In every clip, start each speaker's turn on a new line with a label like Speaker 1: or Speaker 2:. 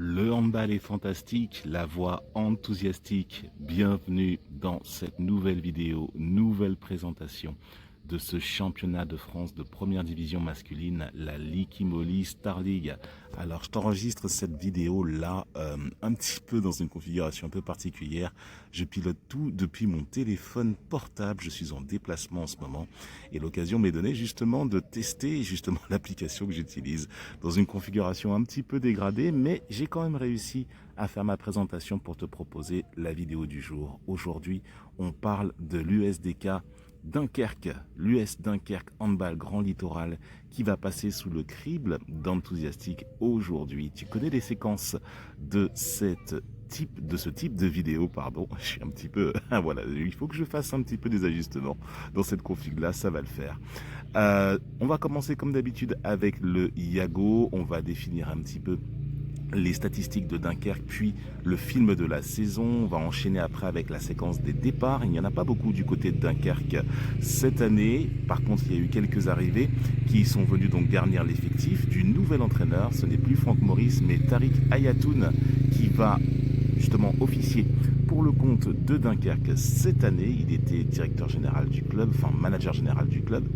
Speaker 1: Le handball est fantastique, la voix enthousiastique. Bienvenue dans cette nouvelle vidéo, nouvelle présentation de ce championnat de France de première division masculine, la Liquimoli Star League. Alors, je t'enregistre cette vidéo-là un petit peu dans une configuration un peu particulière. Je pilote tout depuis mon téléphone portable. Je suis en déplacement en ce moment et l'occasion m'est donnée justement de tester justement l'application que j'utilise dans une configuration un petit peu dégradée, mais j'ai quand même réussi à faire ma présentation pour te proposer la vidéo du jour. Aujourd'hui, on parle de l'USDK Dunkerque, l'US Dunkerque Handball Grand Littoral qui va passer sous le crible d'Enthousiastique aujourd'hui. Tu connais les séquences de ce type de vidéo, pardon. Je suis un petit peu, voilà, il faut que je fasse un petit peu des ajustements dans cette config-là, ça va le faire. On va commencer comme d'habitude avec le Yago. On va définir un petit peu les statistiques de Dunkerque, puis le film de la saison. On va enchaîner après avec la séquence des départs. Il n'y en a pas beaucoup du côté de Dunkerque cette année. Par contre, il y a eu quelques arrivées qui sont venus donc garnir l'effectif du nouvel entraîneur. Ce n'est plus Franck Maurice, mais Tariq Ayatoun qui va justement officier pour le compte de Dunkerque cette année. Il était directeur général du club, enfin manager général du club.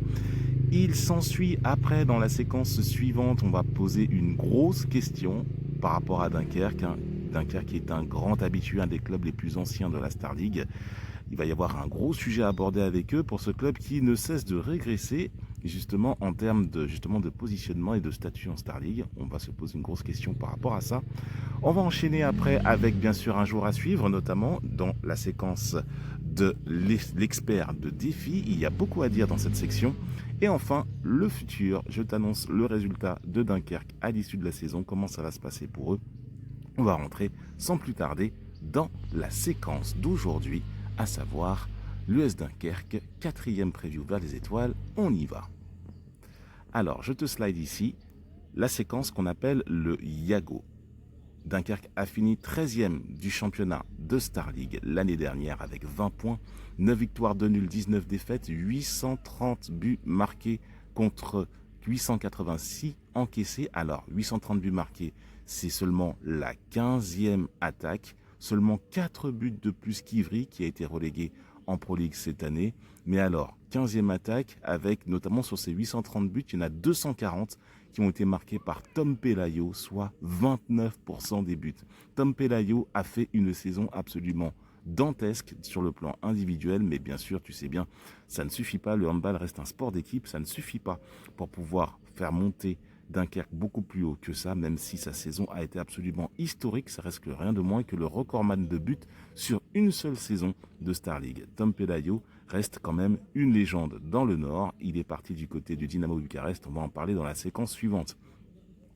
Speaker 1: Il s'ensuit après, dans la séquence suivante, on va poser une grosse question par rapport à Dunkerque. Dunkerque est un grand habitué, un des clubs les plus anciens de la Star League. Il va y avoir un gros sujet à aborder avec eux pour ce club qui ne cesse de régresser justement en termes de positionnement et de statut en Star League. On va se poser une grosse question par rapport à ça. On va enchaîner après avec bien sûr un jour à suivre, notamment dans la séquence de l'expert de défi. Il y a beaucoup à dire dans cette section. Et enfin, le futur, je t'annonce le résultat de Dunkerque à l'issue de la saison, comment ça va se passer pour eux. On va rentrer sans plus tarder dans la séquence d'aujourd'hui, à savoir l'US Dunkerque, 4e preview vers les étoiles, on y va. Alors, je te slide ici la séquence qu'on appelle le Yago. Dunkerque a fini 13e du championnat de Star League l'année dernière avec 20 points, 9 victoires, 2 nuls, 19 défaites, 830 buts marqués contre 886 encaissés. Alors, 830 buts marqués, c'est seulement la 15e attaque, seulement 4 buts de plus qu'Ivry qui a été relégué en Pro League cette année. Mais alors, 15e attaque avec notamment sur ces 830 buts, il y en a 240 qui ont été marqués par Tom Pelayo, soit 29% des buts. Tom Pelayo a fait une saison absolument dantesque sur le plan individuel, mais bien sûr, tu sais bien, ça ne suffit pas. Le handball reste un sport d'équipe, ça ne suffit pas pour pouvoir faire monter Dunkerque beaucoup plus haut que ça, même si sa saison a été absolument historique. Ça reste que rien de moins que le recordman de buts sur une seule saison de Star League. Tom Pelayo reste quand même une légende dans le Nord. Il est parti du côté du Dynamo Bucarest. On va en parler dans la séquence suivante.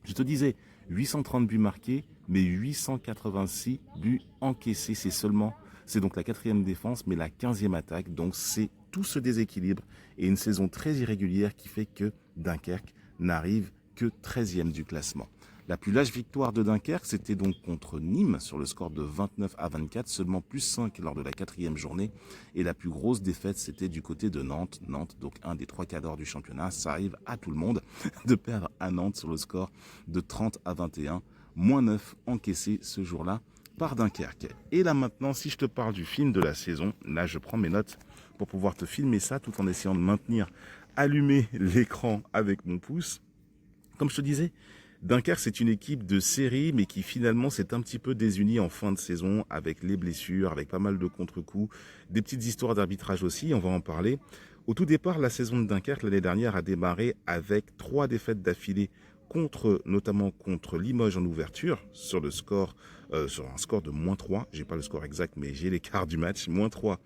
Speaker 1: Je te disais, 830 buts marqués, mais 886 buts encaissés. C'est donc la 4e défense, mais la 15e attaque. Donc c'est tout ce déséquilibre et une saison très irrégulière qui fait que Dunkerque n'arrive que 13e du classement. La plus lâche victoire de Dunkerque, c'était donc contre Nîmes sur le score de 29-24, seulement plus 5 lors de la 4e journée. Et la plus grosse défaite, c'était du côté de Nantes. Nantes, donc un des 3 quarts d'heure du championnat. Ça arrive à tout le monde de perdre à Nantes sur le score de 30-21. Moins 9 encaissés ce jour-là par Dunkerque. Et là maintenant, si je te parle du film de la saison, là je prends mes notes pour pouvoir te filmer ça tout en essayant de maintenir allumé l'écran avec mon pouce. Comme je te disais, Dunkerque, c'est une équipe de série, mais qui finalement s'est un petit peu désunie en fin de saison avec les blessures, avec pas mal de contre-coups, des petites histoires d'arbitrage aussi, on va en parler. Au tout départ, la saison de Dunkerque l'année dernière a démarré avec 3 défaites d'affilée notamment contre Limoges en ouverture, sur un score de -3. J'ai pas le score exact, mais j'ai l'écart du match. -3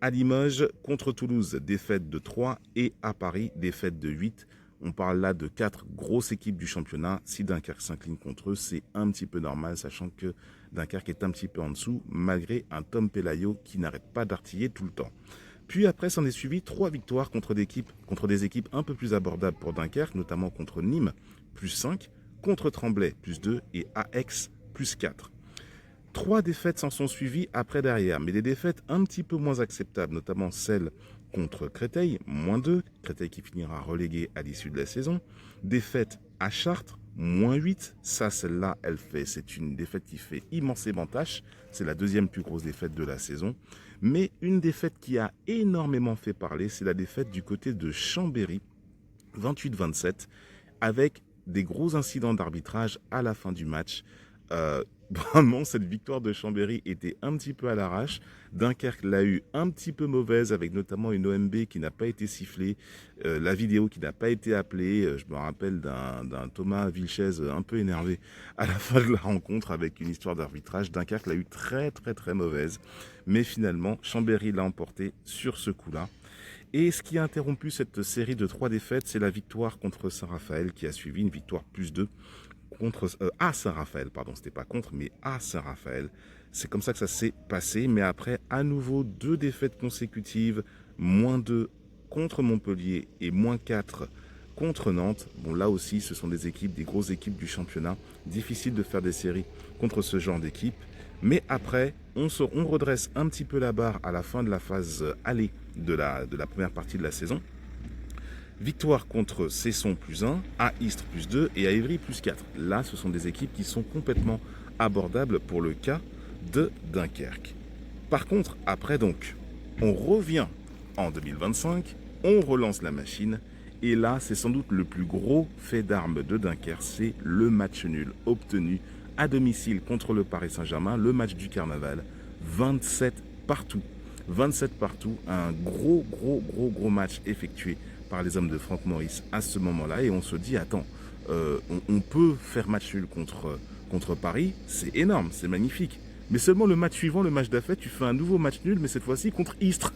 Speaker 1: à Limoges, contre Toulouse, défaite de 3 et à Paris, défaite de 8. On parle là de 4 grosses équipes du championnat. Si Dunkerque s'incline contre eux, c'est un petit peu normal, sachant que Dunkerque est un petit peu en dessous, malgré un Tom Pelayo qui n'arrête pas d'artiller tout le temps. Puis après, s'en est suivi 3 victoires contre des équipes un peu plus abordables pour Dunkerque, notamment contre Nîmes, +5, contre Tremblay, +2 et à Aix, +4. 3 défaites s'en sont suivies après derrière, mais des défaites un petit peu moins acceptables, notamment celle contre Créteil, -2, Créteil qui finira relégué à l'issue de la saison. Défaite à Chartres, -8. Ça, celle-là, c'est une défaite qui fait immensément tâche. C'est la deuxième plus grosse défaite de la saison. Mais une défaite qui a énormément fait parler, c'est la défaite du côté de Chambéry, 28-27, avec des gros incidents d'arbitrage à la fin du match. Vraiment, cette victoire de Chambéry était un petit peu à l'arrache. Dunkerque l'a eu un petit peu mauvaise, avec notamment une OMB qui n'a pas été sifflée, la vidéo qui n'a pas été appelée. Je me rappelle d'un Thomas Vilches un peu énervé à la fin de la rencontre avec une histoire d'arbitrage. Dunkerque l'a eu très très très mauvaise. Mais finalement, Chambéry l'a emporté sur ce coup-là. Et ce qui a interrompu cette série de 3 défaites, c'est la victoire contre Saint-Raphaël qui a suivi, une victoire +2 à Saint-Raphaël, pardon, c'était pas contre, mais à Saint-Raphaël. C'est comme ça que ça s'est passé, mais après, à nouveau, 2 défaites consécutives, -2 contre Montpellier et -4 contre Nantes. Bon, là aussi, ce sont des équipes, des grosses équipes du championnat. Difficile de faire des séries contre ce genre d'équipe. Mais après, on redresse un petit peu la barre à la fin de la phase aller de la première partie de la saison. Victoire contre Cesson +1, à Istres +2 et à Évry +4. Là, ce sont des équipes qui sont complètement abordables pour le cas de Dunkerque. Par contre, après donc, on revient en 2025, on relance la machine. Et là, c'est sans doute le plus gros fait d'armes de Dunkerque, c'est le match nul obtenu à domicile contre le Paris Saint-Germain, le match du carnaval, 27 partout. 27 partout, un gros match effectué par les hommes de Franck Maurice à ce moment-là. Et on se dit, attends, on peut faire match nul contre Paris, c'est énorme, c'est magnifique. Mais seulement le match suivant, le match d'affect, tu fais un nouveau match nul, mais cette fois-ci contre Istres,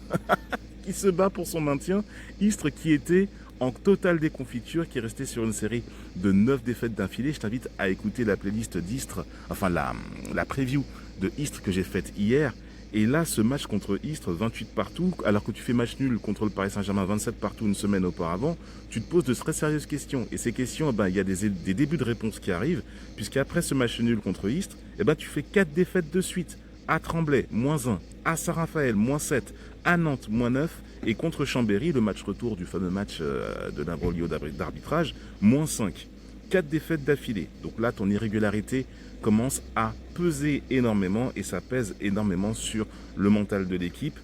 Speaker 1: qui se bat pour son maintien. Istres qui était en totale déconfiture, qui est resté sur une série de 9 défaites d'affilée. Je t'invite à écouter la playlist d'Istres, enfin la preview de Istres que j'ai faite hier. Et là, ce match contre Istres, 28 partout, alors que tu fais match nul contre le Paris Saint-Germain, 27 partout une semaine auparavant, tu te poses de très sérieuses questions. Et ces questions, il y a des débuts de réponses qui arrivent, puisqu'après ce match nul contre Istres, tu fais 4 défaites de suite. À Tremblay, -1, à Saint-Raphaël, -7, à Nantes, -9, et contre Chambéry, le match retour du fameux match de l'imbroglio d'arbitrage, -5. 4 défaites d'affilée. Donc là, ton irrégularité commence à peser énormément et ça pèse énormément sur le mental de l'équipe.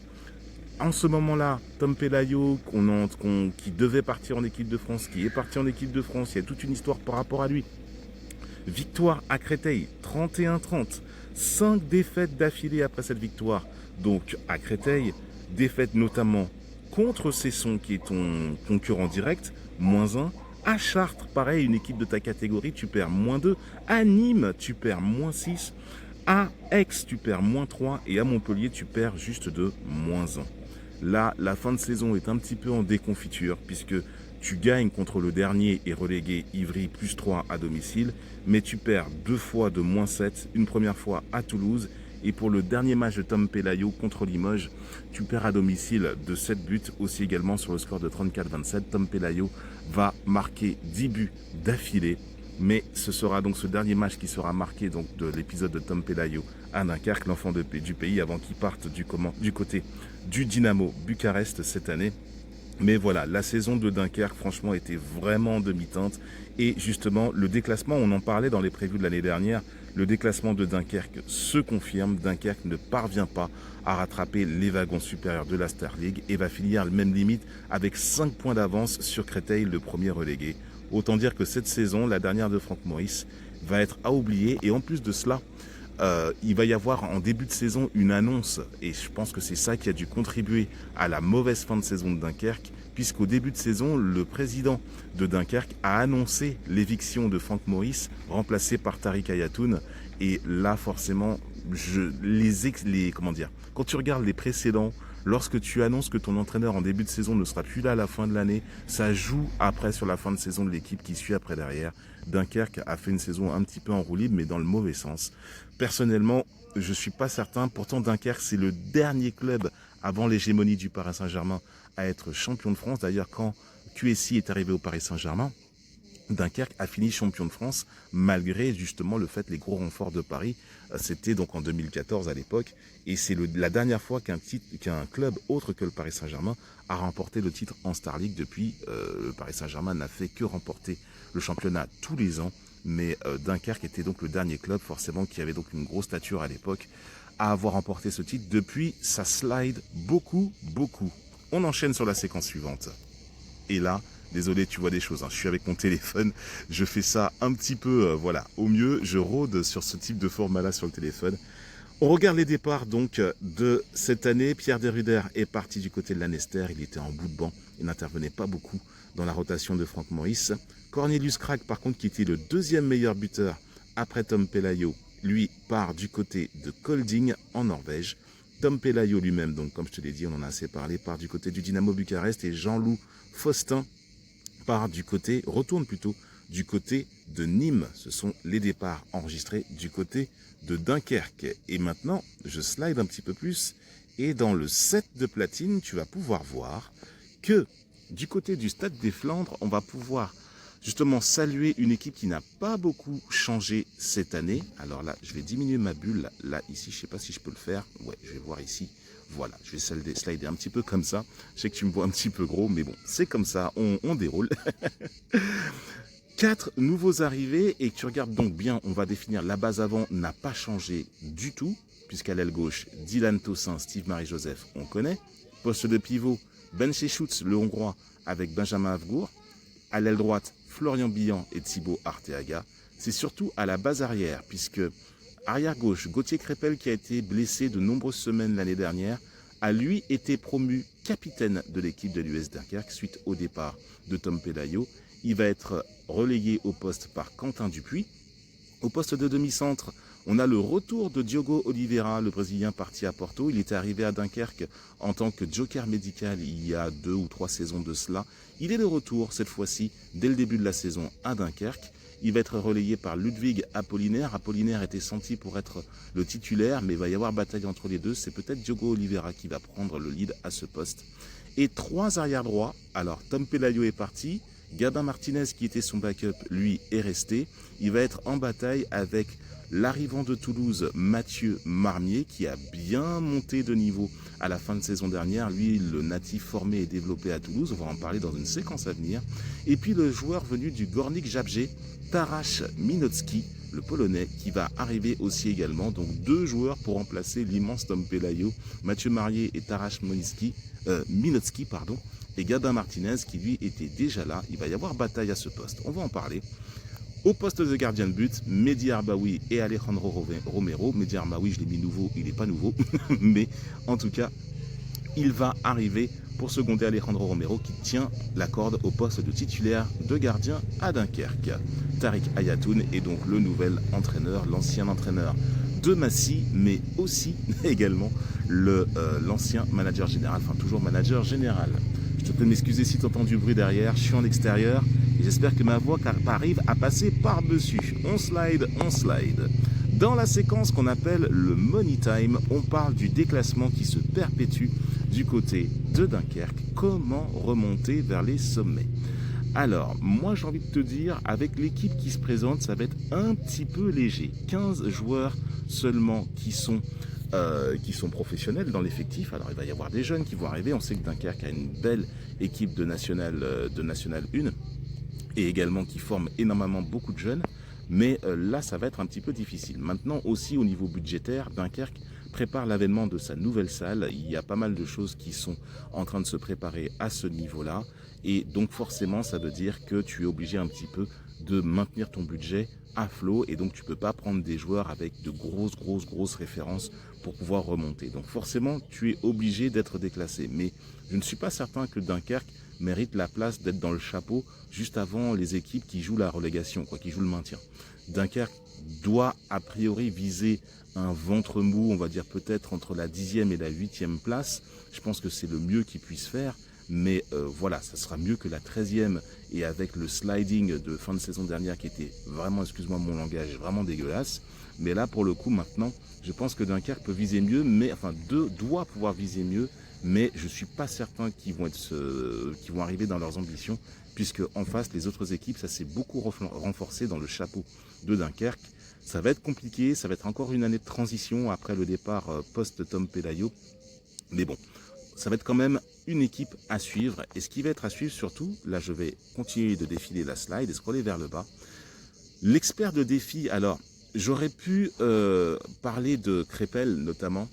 Speaker 1: En ce moment-là, Tom Pelayo, qui devait partir en équipe de France, qui est parti en équipe de France, il y a toute une histoire par rapport à lui. Victoire à Créteil, 31-30. 5 défaites d'affilée après cette victoire. Donc à Créteil, défaite notamment contre Cesson, qui est ton concurrent direct, -1. À Chartres, pareil, une équipe de ta catégorie, tu perds -2. À Nîmes, tu perds -6. À Aix, tu perds -3. Et à Montpellier, tu perds juste de -1. Là, la fin de saison est un petit peu en déconfiture, puisque tu gagnes contre le dernier et relégué Ivry +3 à domicile, mais tu perds 2 fois de -7, une première fois à Toulouse. Et pour le dernier match de Tom Pelayo contre Limoges, tu perds à domicile de 7 buts, aussi également sur le score de 34-27. Tom Pelayo va marquer 10 buts d'affilée. Mais ce sera donc ce dernier match qui sera marqué donc de l'épisode de Tom Pelayo à Dunkerque, l'enfant du pays, avant qu'il parte du côté du Dynamo Bucarest cette année. Mais voilà, la saison de Dunkerque, franchement, était vraiment en demi-teinte. Et justement, le déclassement, on en parlait dans les prévus de l'année dernière, le déclassement de Dunkerque se confirme. Dunkerque ne parvient pas à rattraper les wagons supérieurs de la Star League et va finir même limite avec 5 points d'avance sur Créteil, le premier relégué. Autant dire que cette saison, la dernière de Franck Maurice, va être à oublier. Et en plus de cela, il va y avoir en début de saison une annonce, et je pense que c'est ça qui a dû contribuer à la mauvaise fin de saison de Dunkerque, puisqu'au début de saison, le président de Dunkerque a annoncé l'éviction de Franck Maurice, remplacé par Tariq Ayatoun. Et là, forcément, quand tu regardes les précédents, lorsque tu annonces que ton entraîneur en début de saison ne sera plus là à la fin de l'année, ça joue après sur la fin de saison de l'équipe qui suit après derrière. Dunkerque a fait une saison un petit peu en roue libre, mais dans le mauvais sens. Personnellement, je ne suis pas certain. Pourtant, Dunkerque, c'est le dernier club avant l'hégémonie du Paris Saint-Germain à être champion de France. D'ailleurs, quand QSI est arrivé au Paris Saint-Germain, Dunkerque a fini champion de France malgré justement le fait les gros renforts de Paris. C'était donc en 2014 à l'époque et c'est la dernière fois qu'un club autre que le Paris Saint-Germain a remporté le titre en Star League. Depuis, le Paris Saint-Germain n'a fait que remporter le championnat tous les ans mais Dunkerque était donc le dernier club forcément qui avait donc une grosse stature à l'époque à avoir remporté ce titre. Depuis, ça slide beaucoup. On enchaîne sur la séquence suivante. Et là, désolé, tu vois des choses, hein. Je suis avec mon téléphone, je fais ça un petit peu, voilà, au mieux, je rôde sur ce type de format-là sur le téléphone. On regarde les départs donc de cette année. Pierre Deruder est parti du côté de Lanester, il était en bout de banc, il n'intervenait pas beaucoup dans la rotation de Franck Maurice. Cornelius Krag, par contre, qui était le deuxième meilleur buteur après Tom Pelayo, lui part du côté de Kolding en Norvège. Tom Pelayo lui-même, donc comme je te l'ai dit, on en a assez parlé, part du côté du Dynamo Bucarest, et Jean-Loup Faustin retourne plutôt du côté de Nîmes. Ce sont les départs enregistrés du côté de Dunkerque. Et maintenant, je slide un petit peu plus, et dans le set de platine, tu vas pouvoir voir que du côté du Stade des Flandres, on va pouvoir justement saluer une équipe qui n'a pas beaucoup changé cette année. Alors là, je vais diminuer ma bulle. Là, ici, je ne sais pas si je peux le faire. Ouais, je vais voir ici. Voilà, je vais slider un petit peu comme ça. Je sais que tu me vois un petit peu gros, mais bon, c'est comme ça, on déroule. 4 nouveaux arrivés, et tu regardes donc bien, on va définir la base avant n'a pas changé du tout, puisqu'à l'aile gauche, Dylan Tossin, Steve Marie-Joseph, on connaît. Poste de pivot, Ben Schutz, le Hongrois, avec Benjamin Havgour. À l'aile droite, Florian Billan et Thibaut Arteaga. C'est surtout à la base arrière, puisque arrière gauche, Gauthier Crépel, qui a été blessé de nombreuses semaines l'année dernière, a lui été promu capitaine de l'équipe de l'US Dunkerque suite au départ de Tom Pelayo. Il va être relégué au poste par Quentin Dupuis. Au poste de demi-centre, on a le retour de Diogo Oliveira, le Brésilien parti à Porto. Il était arrivé à Dunkerque en tant que joker médical il y a 2 ou 3 saisons de cela. Il est de retour cette fois-ci dès le début de la saison à Dunkerque. Il va être relayé par Ludwig Apollinaire. Apollinaire était senti pour être le titulaire, mais il va y avoir bataille entre les deux. C'est peut-être Diogo Oliveira qui va prendre le lead à ce poste. Et 3 arrières droits. Alors, Tom Pelayo est parti. Gabin Martinez, qui était son backup, lui, est resté. Il va être en bataille avec l'arrivant de Toulouse, Mathieu Marmier, qui a bien monté de niveau à la fin de saison dernière. Lui, le natif formé et développé à Toulouse. On va en parler dans une séquence à venir. Et puis le joueur venu du Górnik Zabrze, Tarasz Minocki, le Polonais, qui va arriver aussi également. Donc 2 joueurs pour remplacer l'immense Tom Pelayo, Mathieu Marmier et Tarasz Minocki, et Gabin Martinez, qui lui était déjà là. Il va y avoir bataille à ce poste. On va en parler. Au poste de gardien de but, Mehdi Arbaoui et Alejandro Romero. Mehdi Arbaoui, je l'ai mis nouveau, il n'est pas nouveau. Mais en tout cas, il va arriver pour seconder Alejandro Romero, qui tient la corde au poste de titulaire de gardien à Dunkerque. Tariq Ayatoun est donc le nouvel entraîneur, l'ancien entraîneur de Massy, mais aussi également l'ancien manager général, enfin toujours manager général. Je te prie de m'excuser si tu entends du bruit derrière, je suis en extérieur et j'espère que ma voix arrive à passer par-dessus. On slide. Dans la séquence qu'on appelle le Money Time, on parle du déclassement qui se perpétue du côté de Dunkerque. Comment remonter vers les sommets? Alors, moi j'ai envie de te dire, avec l'équipe qui se présente, ça va être un petit peu léger. 15 joueurs seulement qui sont professionnels dans l'effectif. Alors il va y avoir des jeunes qui vont arriver. On sait que Dunkerque a une belle équipe de National 1 et également qui forme énormément beaucoup de jeunes. Mais là, ça va être un petit peu difficile. Maintenant aussi au niveau budgétaire, Dunkerque prépare l'avènement de sa nouvelle salle. Il y a pas mal de choses qui sont en train de se préparer à ce niveau-là. Et donc forcément, ça veut dire que tu es obligé un petit peu de maintenir ton budget à flot. Et donc tu ne peux pas prendre des joueurs avec de grosses références pour pouvoir remonter. Donc forcément, tu es obligé d'être déclassé. Mais je ne suis pas certain que Dunkerque mérite la place d'être dans le chapeau juste avant les équipes qui jouent la relégation, qui jouent le maintien. Dunkerque doit a priori viser un ventre mou, on va dire peut-être entre la 10e et la 8e place. Je pense que c'est le mieux qu'ils puissent faire. Mais voilà, ça sera mieux que la 13e, et avec le sliding de fin de saison dernière qui était vraiment, excuse-moi mon langage, vraiment dégueulasse. Mais là, pour le coup, maintenant, je pense que Dunkerque peut viser mieux, doit pouvoir viser mieux, mais je ne suis pas certain qu'ils vont arriver dans leurs ambitions, puisque en face, les autres équipes, ça s'est beaucoup renforcé dans le chapeau de Dunkerque. Ça va être compliqué, ça va être encore une année de transition après le départ post-Tom Pelayo. Mais bon, ça va être quand même une équipe à suivre. Et ce qui va être à suivre surtout, là je vais continuer de défiler la slide et scroller vers le bas. L'expert de défi, alors, j'aurais pu parler de Crépel notamment,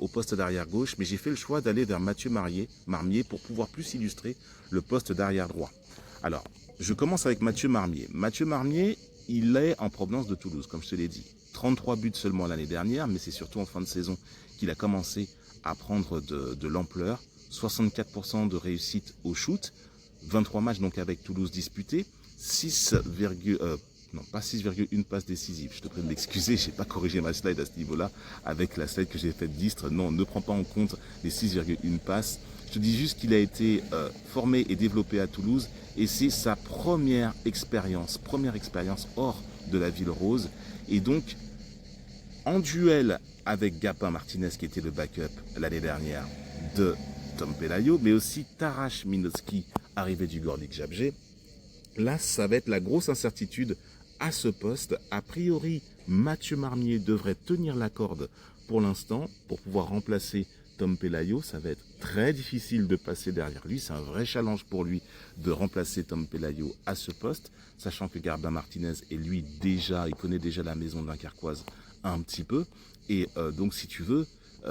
Speaker 1: au poste d'arrière gauche, mais j'ai fait le choix d'aller vers Mathieu Marmier pour pouvoir plus illustrer le poste d'arrière droit. Alors, je commence avec Mathieu Marmier. Mathieu Marmier, il est en provenance de Toulouse, comme je te l'ai dit. 33 buts seulement l'année dernière, mais c'est surtout en fin de saison qu'il a commencé à prendre de l'ampleur. 64% de réussite au shoot, 23 matchs donc avec Toulouse disputés, 6,1 passes décisives. Je te prie de m'excuser, je n'ai pas corrigé ma slide à ce niveau-là avec la slide que j'ai faite d'Istres. Non, ne prends pas en compte les 6,1 passes. Je te dis juste qu'il a été formé et développé à Toulouse et c'est sa première expérience hors de la Ville Rose. Et donc, en duel avec Gabin Martinez qui était le backup l'année dernière de Tom Pelayo, mais aussi Tarash Minotski arrivé du Gorlik Jabje. Là, ça va être la grosse incertitude à ce poste. A priori, Mathieu Marmier devrait tenir la corde pour l'instant pour pouvoir remplacer Tom Pelayo. Ça va être très difficile de passer derrière lui. C'est un vrai challenge pour lui de remplacer Tom Pelayo à ce poste, sachant que Gabin Martinez est lui déjà, il connaît déjà la maison dunkerquoise un petit peu. Et donc, si tu veux,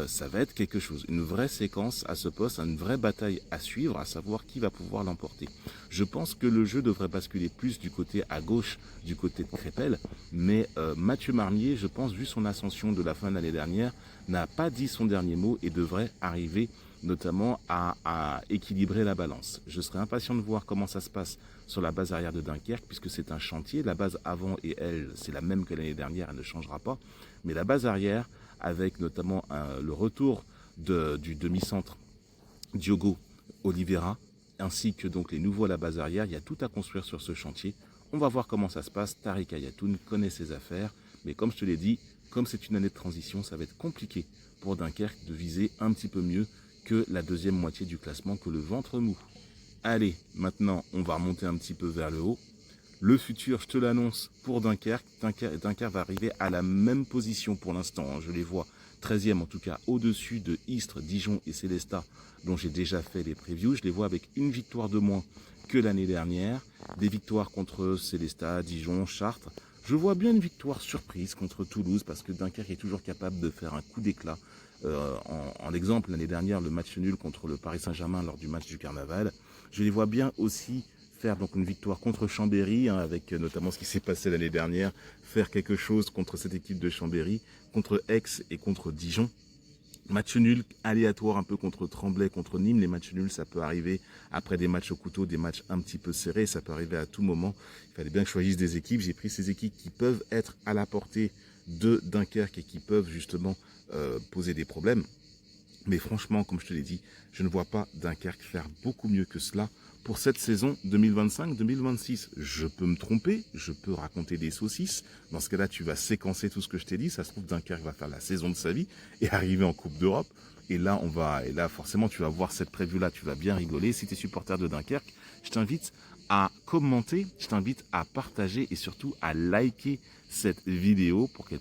Speaker 1: ça va être quelque chose, une vraie séquence à ce poste, une vraie bataille à suivre, à savoir qui va pouvoir l'emporter. Je pense que le jeu devrait basculer plus du côté à gauche, du côté de Crépel, mais Mathieu Marmier, je pense, vu son ascension de la fin de l'année dernière, n'a pas dit son dernier mot et devrait arriver notamment à équilibrer la balance. Je serai impatient de voir comment ça se passe sur la base arrière de Dunkerque, puisque c'est un chantier. La base avant et elle, c'est la même que l'année dernière, elle ne changera pas. Mais la base arrière, avec notamment le retour du demi-centre Diogo Oliveira, ainsi que donc les nouveaux à la base arrière, il y a tout à construire sur ce chantier. On va voir comment ça se passe. Tariq Ayatoun connaît ses affaires, mais comme je te l'ai dit, comme c'est une année de transition, ça va être compliqué pour Dunkerque de viser un petit peu mieux que la deuxième moitié du classement, que le ventre mou. Allez, maintenant, on va remonter un petit peu vers le haut. Le futur, je te l'annonce, pour Dunkerque. Dunkerque va arriver à la même position pour l'instant. Je les vois 13e, en tout cas, au-dessus de Istres, Dijon et Célestat, dont j'ai déjà fait les previews. Je les vois avec une victoire de moins que l'année dernière. Des victoires contre Célestat, Dijon, Chartres. Je vois bien une victoire surprise contre Toulouse, parce que Dunkerque est toujours capable de faire un coup d'éclat. En exemple, l'année dernière, le match nul contre le Paris Saint-Germain lors du match du Carnaval. Je les vois bien aussi faire donc une victoire contre Chambéry, avec notamment ce qui s'est passé l'année dernière, faire quelque chose contre cette équipe de Chambéry, contre Aix et contre Dijon. Match nul aléatoire un peu contre Tremblay, contre Nîmes. Les matchs nuls, ça peut arriver après des matchs au couteau, des matchs un petit peu serrés, ça peut arriver à tout moment. Il fallait bien que je choisisse des équipes. J'ai pris ces équipes qui peuvent être à la portée de Dunkerque et qui peuvent justement poser des problèmes. Mais franchement, comme je te l'ai dit, je ne vois pas Dunkerque faire beaucoup mieux que cela pour cette saison 2025-2026. Je peux me tromper, je peux raconter des saucisses. Dans ce cas-là, tu vas séquencer tout ce que je t'ai dit. Ça se trouve, Dunkerque va faire la saison de sa vie et arriver en Coupe d'Europe. Et là, forcément, tu vas voir cette preview-là, tu vas bien rigoler. Si tu es supporter de Dunkerque, je t'invite à commenter, je t'invite à partager et surtout à liker cette vidéo pour que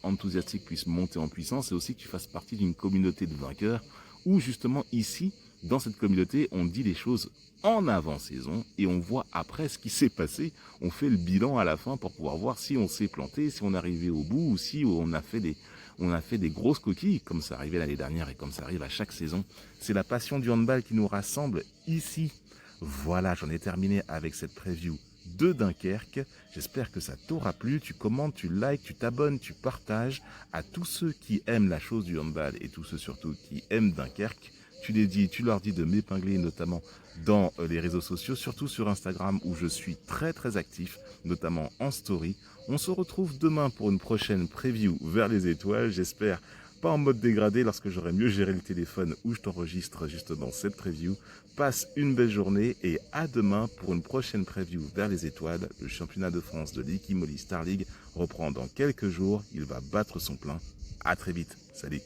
Speaker 1: Enthusiastic puisse monter en puissance et aussi que tu fasses partie d'une communauté de vainqueurs où justement ici, dans cette communauté, on dit les choses en avant-saison et on voit après ce qui s'est passé. On fait le bilan à la fin pour pouvoir voir si on s'est planté, si on est arrivé au bout ou si on a fait des grosses coquilles, comme ça arrivait l'année dernière et comme ça arrive à chaque saison. C'est la passion du handball qui nous rassemble ici. Voilà, j'en ai terminé avec cette preview de Dunkerque. J'espère que ça t'aura plu. Tu commentes, tu likes, tu t'abonnes, tu partages à tous ceux qui aiment la chose du handball et tous ceux surtout qui aiment Dunkerque. Tu leur dis de m'épingler notamment dans les réseaux sociaux, surtout sur Instagram où je suis très très actif, notamment en story. On se retrouve demain pour une prochaine preview vers les étoiles, j'espère pas en mode dégradé lorsque j'aurai mieux géré le téléphone où je t'enregistre justement cette preview. Passe une belle journée et à demain pour une prochaine preview vers les étoiles. Le championnat de France de Liqui Moly Star League reprend dans quelques jours. Il va battre son plein. À très vite. Salut.